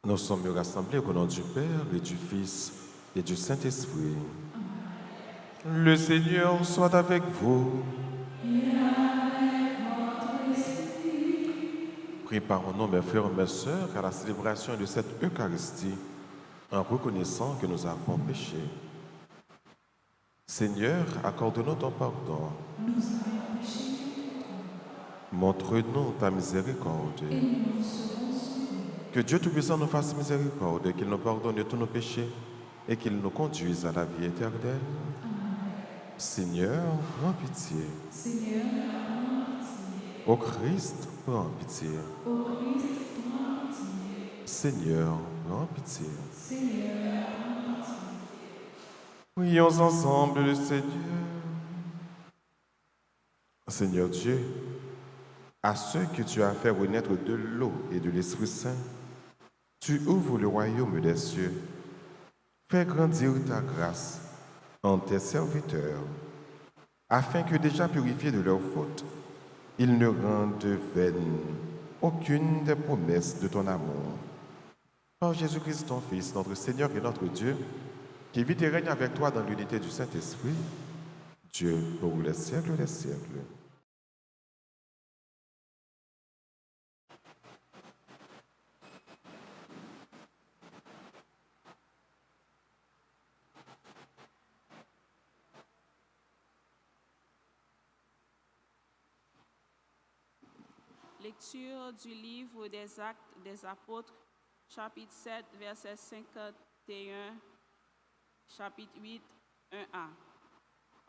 Nous sommes rassemblés au nom du Père et du Fils et du Saint-Esprit. Le Seigneur soit avec vous. Préparons-nous, mes frères et mes sœurs, à la célébration de cette Eucharistie, en reconnaissant que nous avons péché. Seigneur, accorde-nous ton pardon. Nous avons péché contre toi. Montre-nous ta miséricorde. Et nous serons sauvés. Que Dieu Tout-Puissant nous fasse miséricorde, qu'il nous pardonne de tous nos péchés et qu'il nous conduise à la vie éternelle. Amen. Seigneur, prends pitié. Seigneur, prends pitié. Ô Christ, prends pitié. Ô Christ, prends pitié. Seigneur, prends pitié. Seigneur, prends pitié. Prions ensemble le Seigneur. Seigneur Dieu, à ceux que tu as fait renaître de l'eau et de l'Esprit Saint, tu ouvres le royaume des cieux. Fais grandir ta grâce en tes serviteurs, afin que déjà purifiés de leurs fautes, ils ne rendent vaine aucune des promesses de ton amour. Par Jésus-Christ, ton Fils, notre Seigneur et notre Dieu, qui vit et règne avec toi dans l'unité du Saint-Esprit, Dieu pour les siècles des siècles. Lecture du livre des Actes des Apôtres, chapitre 7, verset 51, chapitre 8, 1a.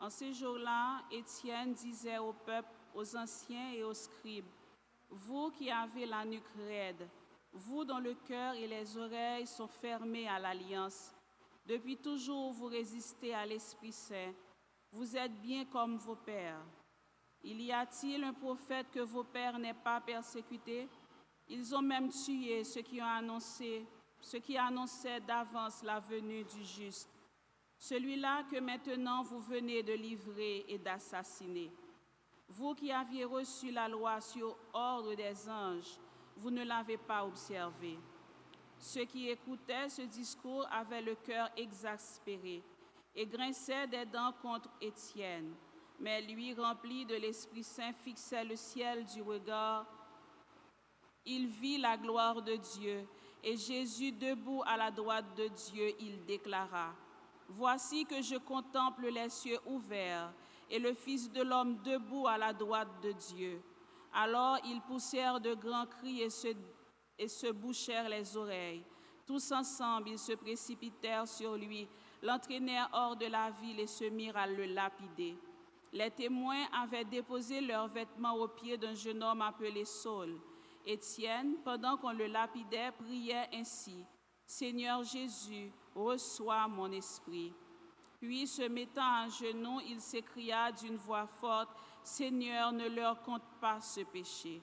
En ces jours-là, Étienne disait au peuple, aux anciens et aux scribes, « Vous qui avez la nuque raide, vous dont le cœur et les oreilles sont fermés à l'alliance, depuis toujours vous résistez à l'Esprit Saint, vous êtes bien comme vos pères. Il y a-t-il un prophète que vos pères n'aient pas persécuté? Ils ont même tué ceux qui annonçaient d'avance la venue du juste. Celui-là que maintenant vous venez de livrer et d'assassiner. Vous qui aviez reçu la loi sur ordre des anges, vous ne l'avez pas observée. Ceux qui écoutaient ce discours avaient le cœur exaspéré et grinçaient des dents contre Étienne. Mais lui, rempli de l'Esprit Saint, fixait le ciel du regard. Il vit la gloire de Dieu, et Jésus, debout à la droite de Dieu, il déclara, « Voici que je contemple les cieux ouverts, et le Fils de l'homme debout à la droite de Dieu. » Alors ils poussèrent de grands cris et se bouchèrent les oreilles. Tous ensemble, ils se précipitèrent sur lui, l'entraînèrent hors de la ville et se mirent à le lapider. Les témoins avaient déposé leurs vêtements aux pieds d'un jeune homme appelé Saul. Étienne, pendant qu'on le lapidait, priait ainsi, « Seigneur Jésus, reçois mon esprit. » Puis, se mettant à genoux, il s'écria d'une voix forte, « Seigneur, ne leur compte pas ce péché. »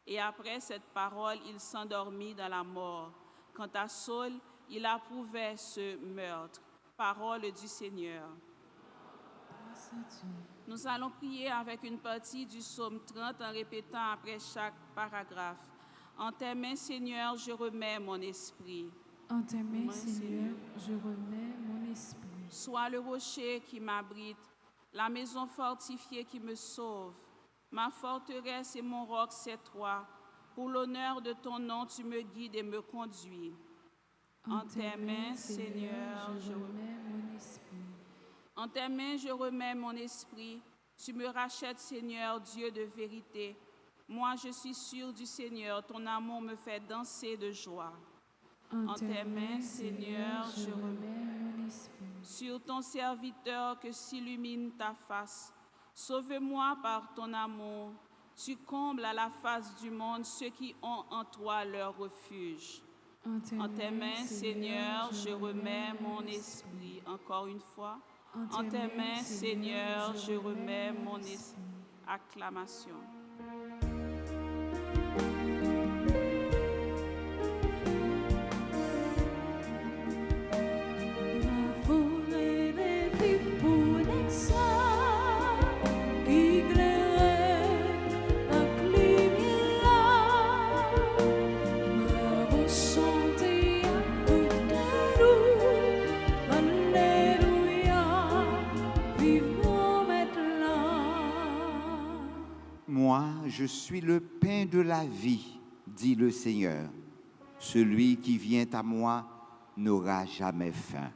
Et après cette parole, il s'endormit dans la mort. Quant à Saul, il approuvait ce meurtre. Parole du Seigneur. Nous allons prier avec une partie du psaume 30 en répétant après chaque paragraphe. En tes mains, Seigneur, je remets mon esprit. En tes mains, Seigneur, je remets mon esprit. Sois le rocher qui m'abrite, la maison fortifiée qui me sauve. Ma forteresse et mon roc, c'est toi. Pour l'honneur de ton nom, tu me guides et me conduis. En tes mains, Seigneur, je remets mon esprit. En tes mains, je remets mon esprit. Tu me rachètes, Seigneur, Dieu de vérité. Moi, je suis sûre du Seigneur. Ton amour me fait danser de joie. En tes mains, Seigneur, je remets mon esprit. Sur ton serviteur que s'illumine ta face. Sauve-moi par ton amour. Tu combles à la face du monde ceux qui ont en toi leur refuge. En tes mains, Seigneur, je remets mon esprit. Encore une fois. En tes mains, Seigneur, je remets mon esprit. Acclamation. Chanter je suis le pain de la vie, dit le Seigneur. Celui qui vient à moi n'aura jamais faim.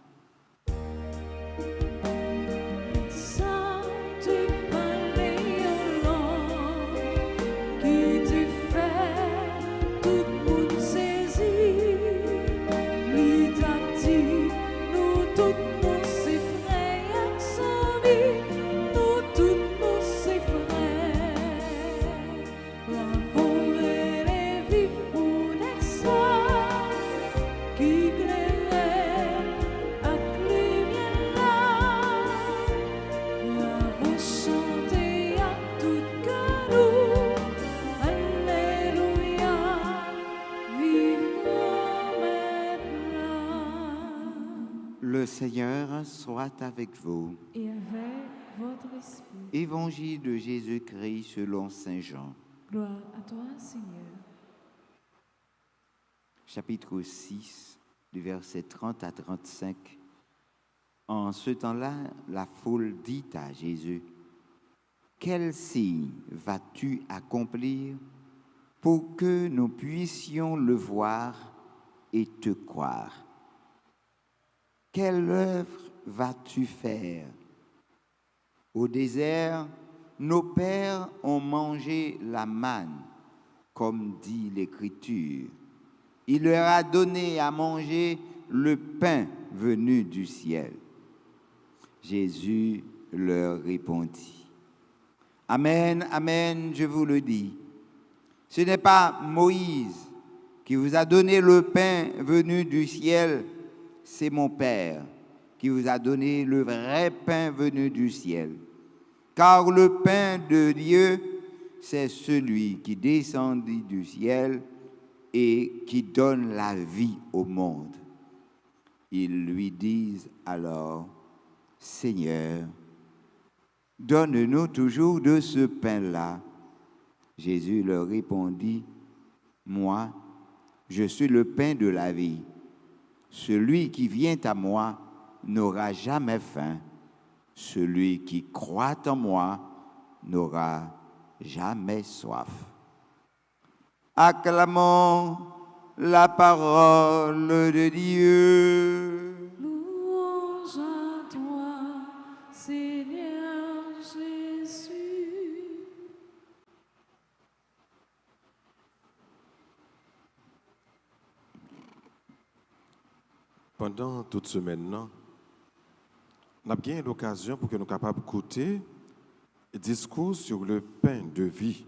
Le Seigneur soit avec vous. Et avec votre esprit. Évangile de Jésus-Christ selon Saint Jean. Gloire à toi, Seigneur. Chapitre 6, du verset 30 à 35. En ce temps-là, la foule dit à Jésus, « Quel signe vas-tu accomplir pour que nous puissions le voir et te croire? Quelle œuvre vas-tu faire? Au désert, nos pères ont mangé la manne, comme dit l'Écriture. Il leur a donné à manger le pain venu du ciel. » Jésus leur répondit, « Amen, amen, je vous le dis. Ce n'est pas Moïse qui vous a donné le pain venu du ciel, c'est mon Père qui vous a donné le vrai pain venu du ciel. Car le pain de Dieu, c'est celui qui descendit du ciel et qui donne la vie au monde. » Ils lui disent alors, « Seigneur, donne-nous toujours de ce pain-là. » Jésus leur répondit, « Moi, je suis le pain de la vie. Celui qui vient à moi n'aura jamais faim. Celui qui croit en moi n'aura jamais soif. » Acclamons la parole de Dieu. Louange à toi, Seigneur Jésus. Pendant toute semaine, on a bien l'occasion pour que nous soyons capables d'écouter le discours sur le pain de vie.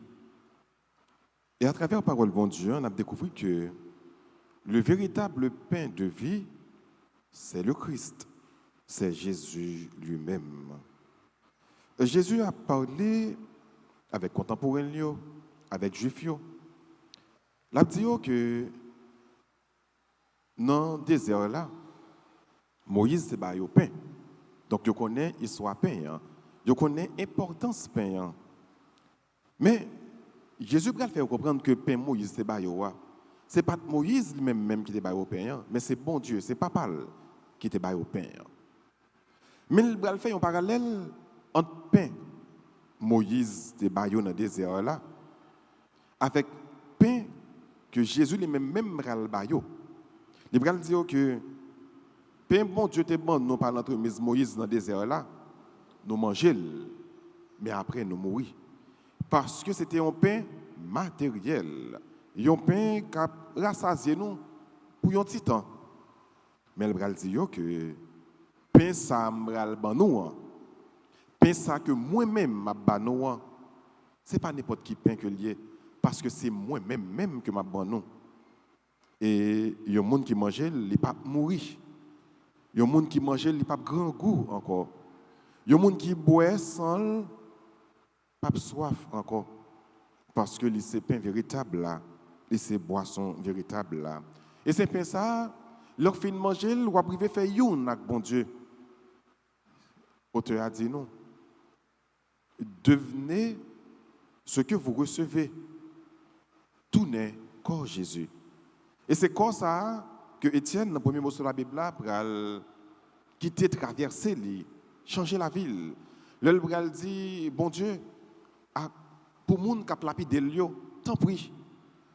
Et à travers la parole de bon Dieu, on a découvert que le véritable pain de vie, c'est le Christ, c'est Jésus lui-même. Jésus a parlé avec contemporains, avec juifs. Il a dit que dans le désert là, Moïse c'est le pain. Donc je connais l'histoire pain, je connais l'importance pain. Mais Jésus va faire comprendre que pain Moïse c'est pas c'est pas Moïse lui-même qui était le pain, mais c'est bon Dieu, c'est papa qui était le pain. Mais il va faire un parallèle entre pain Moïse était dans le désert là avec pain que Jésus lui-même va le bailler. Il va dire que pain bon Dieu te bon nous par l'entremise Moïse dans le désert là, nous manger mais après nous mourir. Parce que c'était un pain matériel, un pain qui a rassasié nous pour un petit temps. Mais il va dire que pain ça m'ral ban nous. Pain ça que moi-même m'a ban nous. C'est pas n'importe qui pain que lié parce que c'est moi-même que m'a ban nous. Et il y a un monde qui mange, il pas mourir. Il y a un monde qui mange, il pas grand goût encore. Il y a un monde qui boit sans pas soif encore. Parce que c'est pain véritable là, c'est boisson véritable là. Et c'est pain ça, leur fin de manger, il va priver faire youn avec bon Dieu. L'auteur a dit non. Devenez ce que vous recevez. Tout n'est qu'en Jésus. Et c'est comme ça que Étienne, dans le premier mot sur la Bible, va quitter, traverser, changer la ville. Le bral dit, bon Dieu, pour moun qui a lapidé yo, tant pis,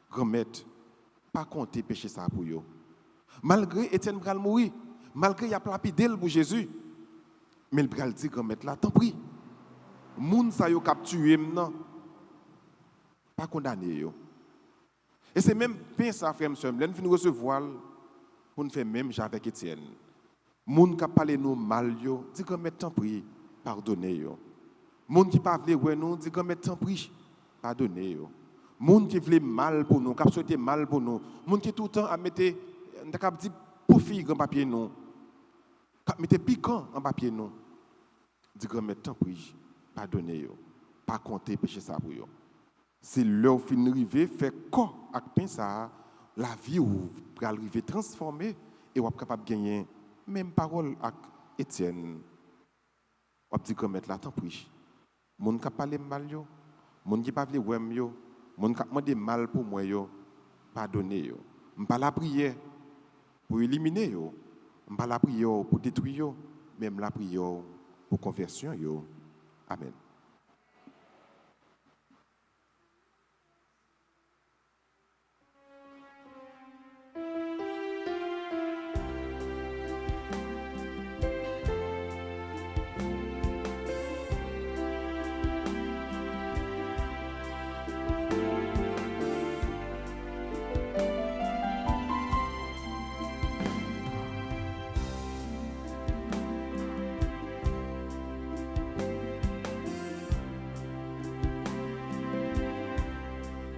remettre, pas compter péché ça pour yo. Malgré Étienne bral mourir, malgré il a lapidé pour Jésus, mais le bral dit remettre là, tant pis. Moun sa yo capturé maintenant, pas condamné yo. Et c'est même pain ça frère monsieur, nous venons recevoir pour nous faire même avec Étienne. Moun qui parlé nous mal yo, dit remettre tant pis, pardonnez yo. Moun qui pas vle ouais nous, dit remettre tant pis, pardonnez yo. Moun qui veut mal pour nous, qui souhaité mal pour nous, moun qui tout le temps a mettre dit pour fille en papier nous, qui mettait piquant en papier nous. Dit remettre tant pis, pardonnez yo, pas compter péché ça pour yo. C'est leur fin arrivé fait quoi avec pain ça, la vie ou pour arriver transformer et ou capable gagner même parole avec Étienne. On dit remettre là tant pis. Moun qui parler mal yo, moun qui pas vle wèm yo, moun qui demandé mal pour moi yo, pardonnez yo. M'pas la prière pour éliminer yo, m'pas la prière pour détruire yo, même la prière pour conversion yo. Amen.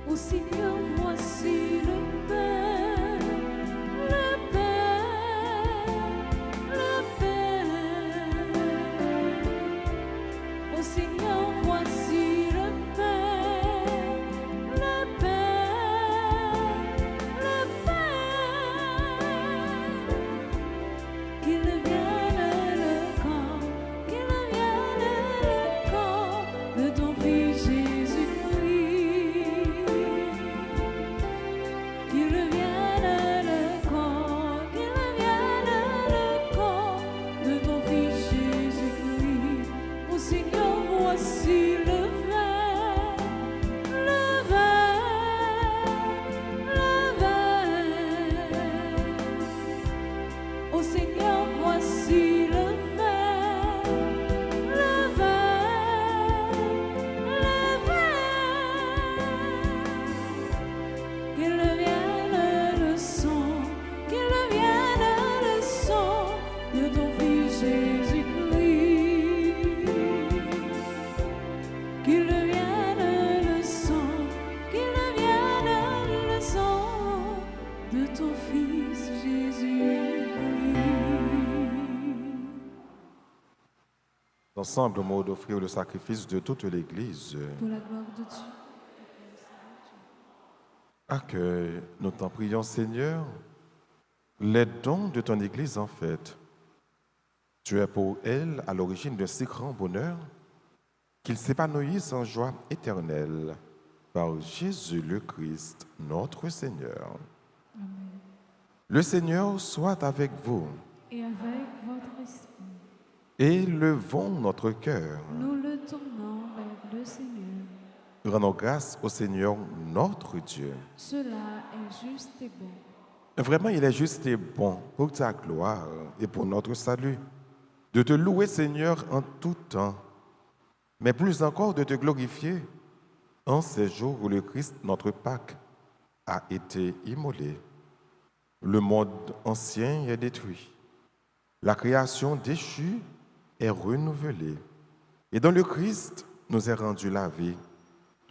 Ô Seigneur, voici le Père, le Père, le Père. Ô Seigneur, voici le Père, le Père, le Père. Qu'il vienne le camp, qu'il vienne le camp de ton Fils Jésus-Christ. Qu'il vienne le camp, qu'il vienne le camp de ton Fils Jésus-Christ. Ô Seigneur, voici le verre, le verre, le verre. Ô Seigneur, voici le verre, le verre, le verre. Qu'il vienne le sang, qu'il vienne le sang de ton Fils Jésus-Christ. Qu'il vienne le sang, qu'il vienne le sang de ton Fils Jésus-Christ. Ensemble, au mot d'offrir le sacrifice de toute l'Église. Pour la gloire de Dieu. Accueille, nous t'en prions, Seigneur, les dons de ton Église en fait. Tu es pour elle à l'origine d'un si grand bonheur qu'ils s'épanouissent en joie éternelle par Jésus le Christ, notre Seigneur. Amen. Le Seigneur soit avec vous. Et avec votre esprit, Élevons notre cœur. nous le tournons vers le Seigneur. Rendons grâce au Seigneur notre Dieu. Cela est juste et bon. Vraiment, il est juste et bon pour ta gloire et pour notre salut de te louer, Seigneur, en tout temps, mais plus encore de te glorifier en ces jours où le Christ, notre Pâque, a été immolé. Le monde ancien est détruit. La création déchue est renouvelée. Et dans le Christ nous est rendue la vie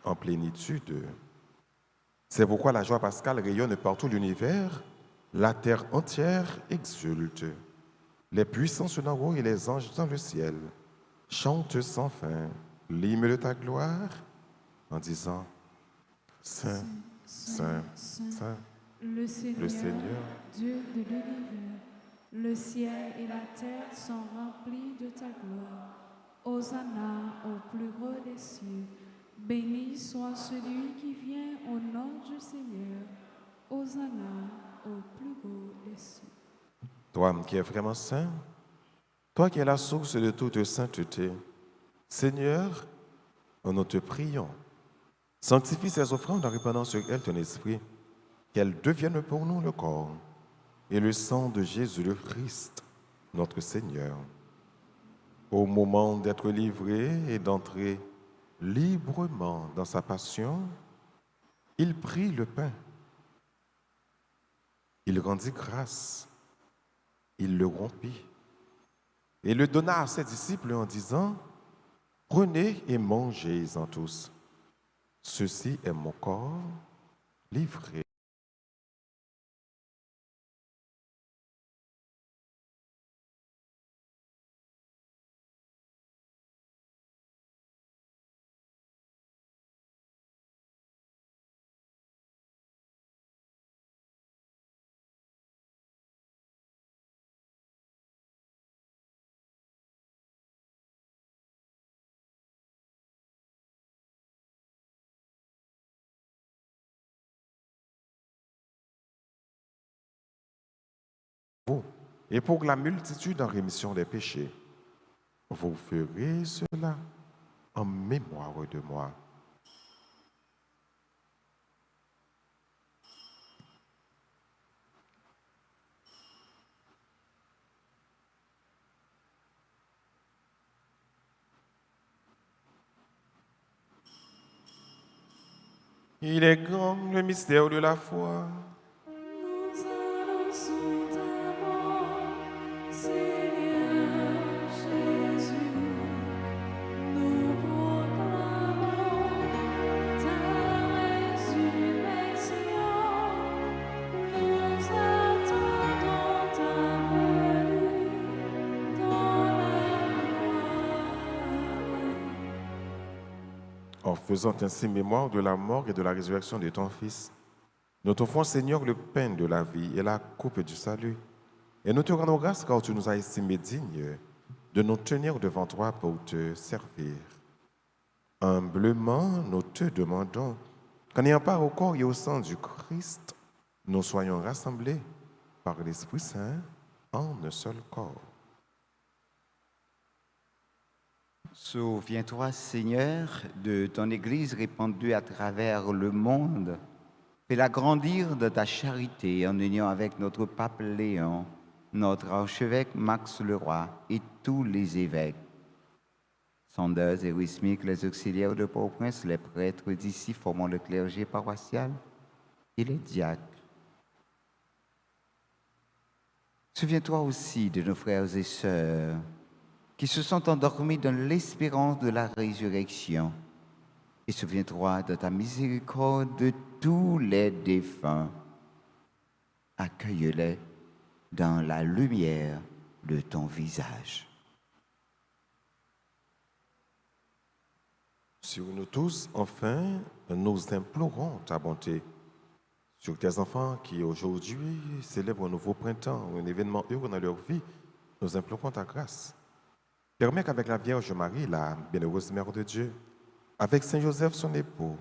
en plénitude. C'est pourquoi la joie pascale rayonne partout l'univers, la terre entière exulte. Les puissances en haut et les anges dans le ciel chantent sans fin l'hymne de ta gloire en disant Saint, Saint, Saint, Le Seigneur, Dieu de l'univers, le ciel et la terre sont remplis de ta gloire. Hosanna au plus haut des cieux. Béni soit celui qui vient au nom du Seigneur. Hosanna au plus haut des cieux. Toi qui es vraiment saint, toi qui es la source de toute sainteté, Seigneur, nous te prions, Sanctifie ces offrandes en répandant sur elles ton esprit, qu'elles deviennent pour nous le corps et le sang de Jésus le Christ, notre Seigneur. Au moment d'être livré et d'entrer librement dans sa passion, il prit le pain. Il rendit grâce. Il le rompit et le donna à ses disciples en disant, « Prenez et mangez-en tous. Ceci est mon corps livré. » Vous, et pour la multitude en rémission des péchés, vous ferez cela en mémoire de moi. Il est grand le mystère de la foi. Nous annonçons ta mort, Seigneur Jésus. Nous proclamons ta résurrection. Nous attendons ta venue dans la gloire. En faisant ainsi mémoire de la mort et de la résurrection de ton Fils, nous t'offrons, Seigneur, le pain de la vie et la coupe du salut. Et nous te rendons grâce car tu nous as estimés dignes de nous tenir devant toi pour te servir. Humblement, nous te demandons qu'en ayant part au corps et au sang du Christ, nous soyons rassemblés par l'Esprit Saint en un seul corps. Souviens-toi, Seigneur, de ton Église répandue à travers le monde. Fais-la grandir de ta charité en union avec notre pape Léon, notre archevêque Max Leroy et tous les évêques. Sondeurs et Wismiques, les auxiliaires de Port-au-Prince, les prêtres d'ici formant le clergé paroissial et les diacres. Souviens-toi aussi de nos frères et sœurs qui se sont endormis dans l'espérance de la résurrection. Et souviens-toi de ta miséricorde de tous les défunts. Accueille-les dans la lumière de ton visage. Sur nous tous, enfin, nous implorons ta bonté. Sur tes enfants qui aujourd'hui célèbrent un nouveau printemps, un événement heureux dans leur vie, nous implorons ta grâce. Permets qu'avec la Vierge Marie, la bienheureuse Mère de Dieu, avec Saint Joseph son époux,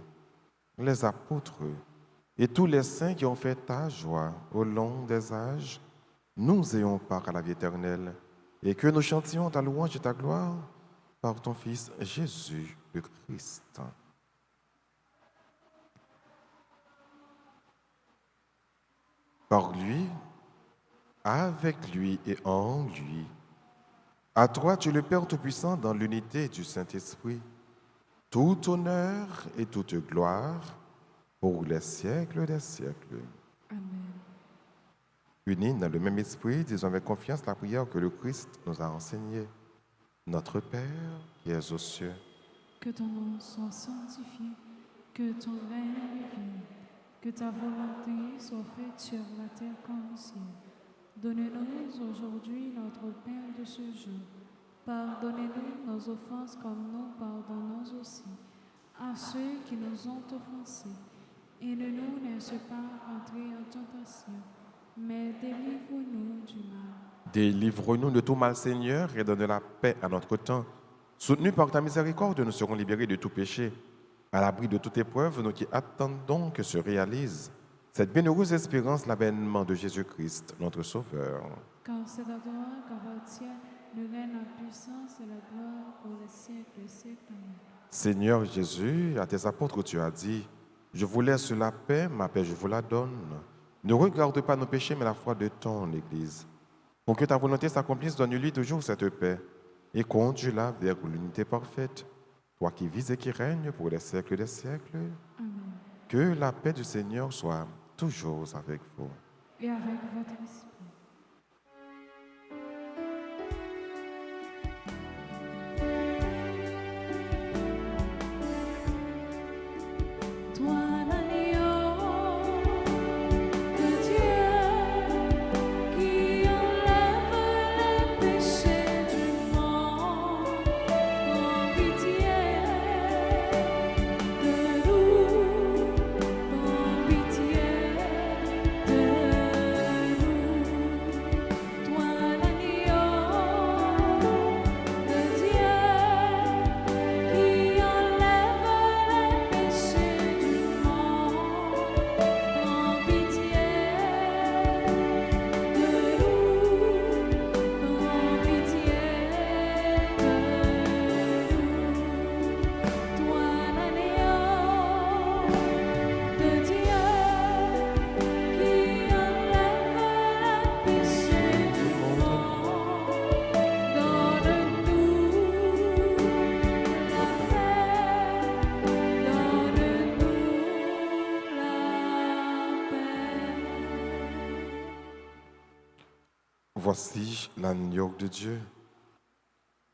les apôtres et tous les saints qui ont fait ta joie au long des âges, nous ayons part à la vie éternelle et que nous chantions ta louange et ta gloire par ton Fils Jésus le Christ. Par lui, avec lui et en lui, à toi, tu es le Père Tout-Puissant, dans l'unité du Saint-Esprit, tout honneur et toute gloire pour les siècles des siècles. Amen. Unis dans le même esprit, disons avec confiance la prière que le Christ nous a enseignée. Notre Père qui es aux cieux, Que ton nom soit sanctifié, que ton règne vienne, que ta volonté soit faite sur la terre comme au ciel. Donne-nous aujourd'hui notre pain de ce jour. Pardonnez-nous nos offenses comme nous pardonnons aussi à ceux qui nous ont offensés. Et ne nous laisse pas entrer en tentation, mais délivre-nous du mal. délivre-nous de tout mal, Seigneur, et donne la paix à notre temps. Soutenus par ta miséricorde, nous serons libérés de tout péché. À l'abri de toute épreuve, nous qui attendons que se réalise cette bienheureuse espérance, l'avènement de Jésus-Christ, notre Sauveur. Car c'est à toi qu'appartient le règne, la puissance et la gloire pour les siècles des siècles. Amen. Seigneur Jésus, à tes apôtres, tu as dit, je vous laisse la paix, ma paix, je vous la donne. Ne regarde pas nos péchés, mais la foi de ton Église. Pour que ta volonté s'accomplisse, donne-lui toujours cette paix et conduis-la vers l'unité parfaite. Toi qui vis et qui règnes pour les siècles des siècles, que la paix du Seigneur soit toujours avec vous. Et avec votre esprit. Toi l'agneau de Dieu qui enlève les péchés du monde, prends pitié de nous, prends pitié de nous. Toi l'agneau de Dieu qui enlève les péchés du monde, prends pitié de nous, prends pitié de nous. Toi l'agneau de Dieu qui enlève les péchés du monde, donne-nous la paix, donne-nous la paix. Voici l'agneau de Dieu.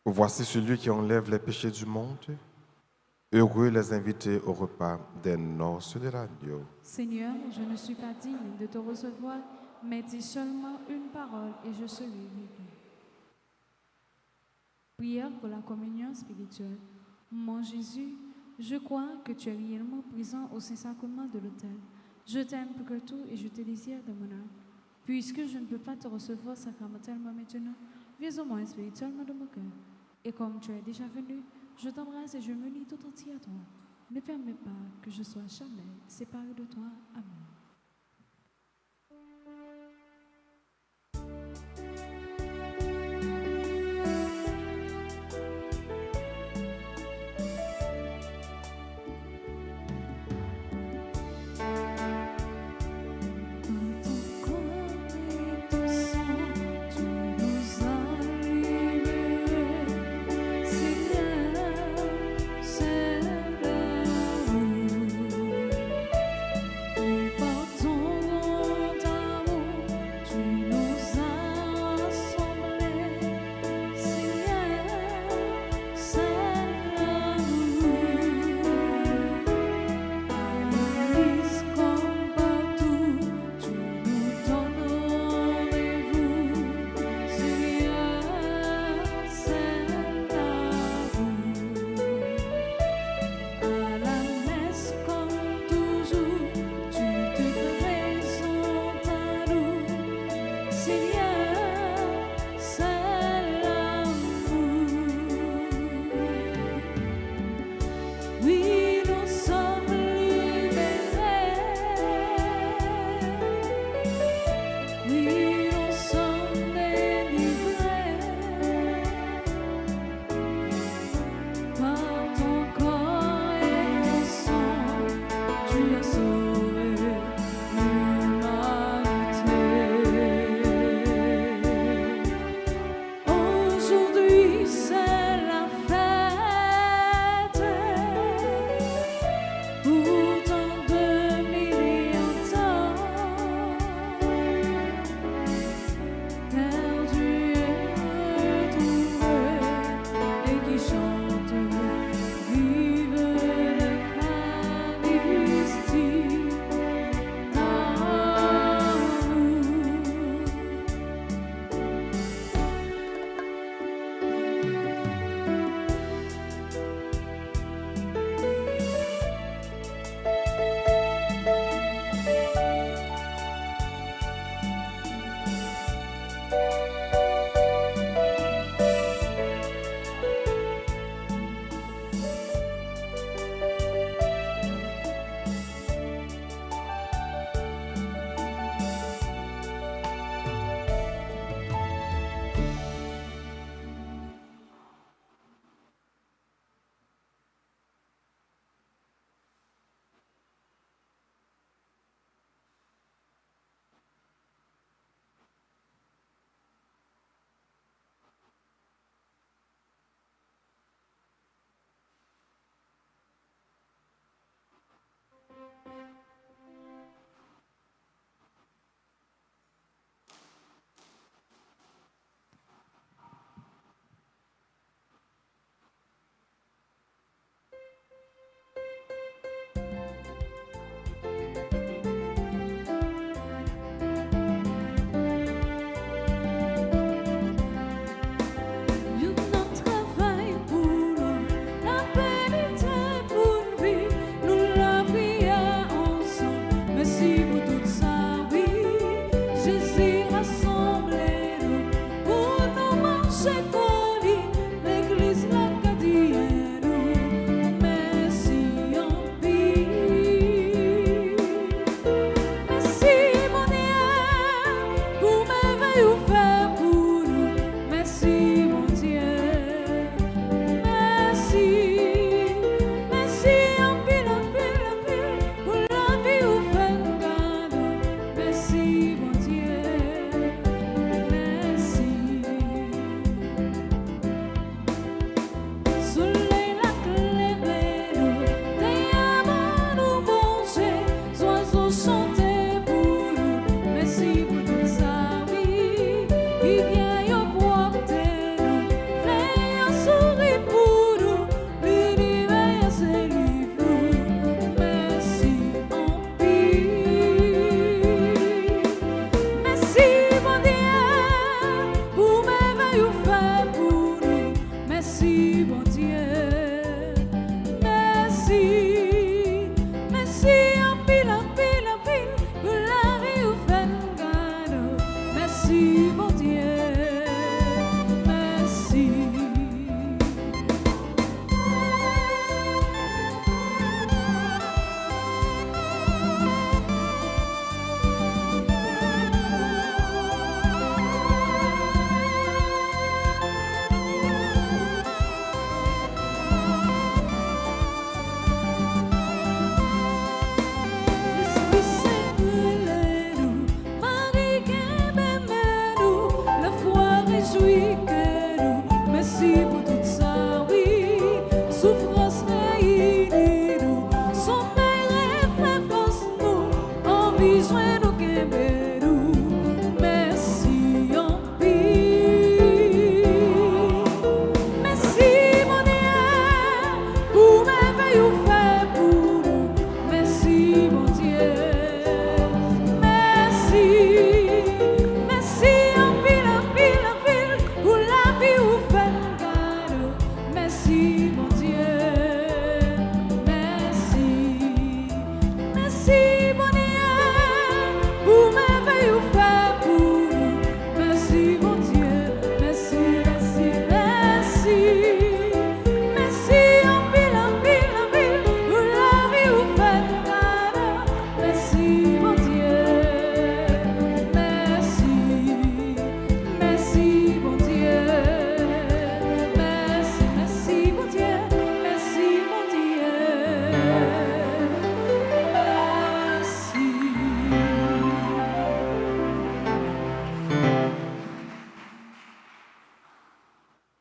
Voici celui qui enlève les péchés du monde. Heureux les invités au repas des noces de l'agneau. Seigneur, je ne suis pas digne de te recevoir, mais dis seulement une parole et je serai guéri. Prière pour la communion spirituelle. Mon Jésus, je crois que tu es réellement présent au Saint-Sacrement de l'autel. Je t'aime plus que tout et je te désire de mon âme. Puisque je ne peux pas te recevoir sacramentellement maintenant, viens au moins spirituellement de mon cœur. Et comme tu es déjà venu, je t'embrasse et je me lie tout entier à toi. Ne permets pas que je sois jamais séparé de toi. Amen. Dans ton corps et ton sang, tu nous as libérés. Seigneur, c'est l'amour. Et par ton amour, tu nous as rassemblés. Seigneur, c'est l'amour. À l'église comme partout, tu nous donnes rendez-vous. Seigneur, c'est l'amour. À la messe comme toujours, tu te présentes à nous. Seigneur, c'est l'amour. Oui, nous sommes libérés. Oui, nous sommes délivrés. Par ton corps et ton sang, tu as sauvé l'humanité.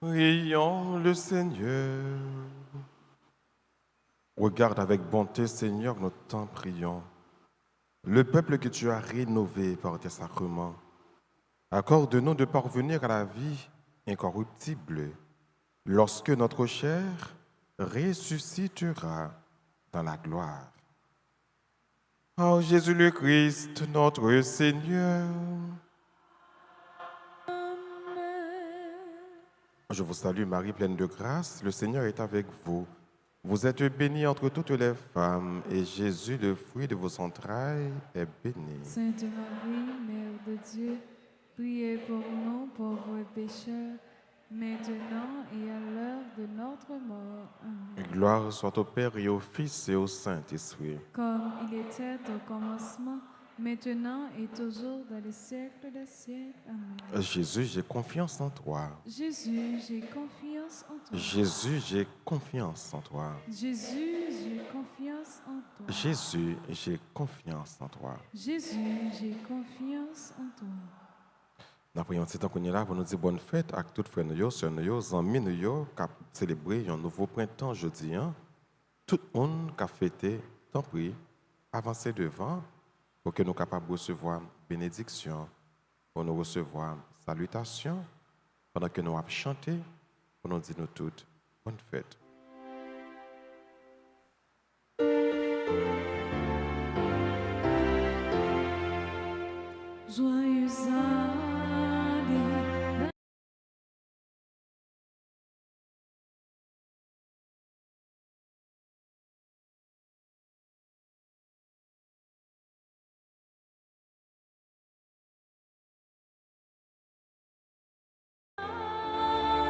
Prions le Seigneur. Regarde avec bonté, Seigneur, notre temps prions. Le peuple que tu as rénové par tes sacrements. Accorde-nous de parvenir à la vie incorruptible lorsque notre chair ressuscitera dans la gloire. Ô Jésus le Christ, notre Seigneur. Je vous salue Marie, pleine de grâce, le Seigneur est avec vous. Vous êtes bénie entre toutes les femmes, et Jésus, le fruit de vos entrailles, est béni. Sainte Marie, Mère de Dieu, priez pour nous pauvres pécheurs, maintenant et à l'heure de notre mort. Amen. Gloire soit au Père et au Fils et au Saint-Esprit. Comme il était au commencement, maintenant et toujours dans les siècles des siècles. Amen. Jésus, j'ai confiance en toi. Jésus, j'ai confiance en toi. Jésus, j'ai confiance en toi. Jésus, j'ai confiance en toi. Jésus, j'ai confiance en toi. Jésus, j'ai confiance en toi. Nous prions ce temps qu'on est là pour nous dire bonne fête à tous frères nous, sœurs nous, amis nous, qui célébrer un nouveau printemps jeudi. Tout le monde qui a fêté, t'en prie, avancez devant pour que nous soyons capables de recevoir bénédiction, pour nous recevoir salutation, pendant que nous avons chanté, pour nous dire nous toutes bonne fête. Joyeux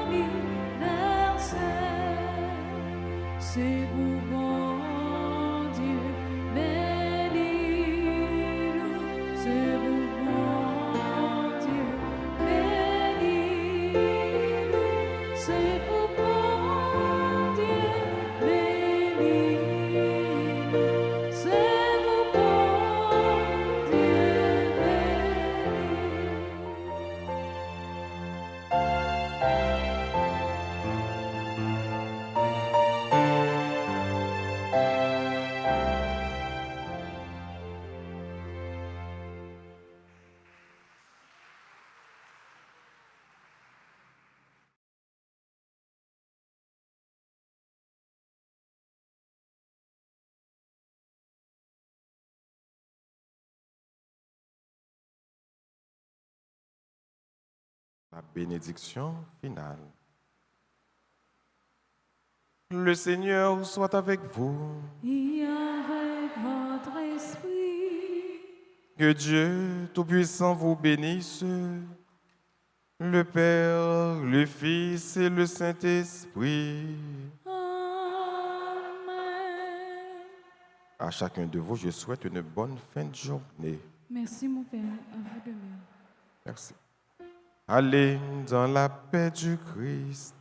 anniversaire. C'est vous, bon Dieu, bénis-nous. C'est vous, bon Dieu, La bénédiction finale. Le Seigneur soit avec vous. Et avec votre esprit. Que Dieu Tout-Puissant vous bénisse, le Père, le Fils et le Saint-Esprit. Amen. À chacun de vous, je souhaite une bonne fin de journée. Merci mon Père, à vous de même. Merci. Allez dans la paix du Christ.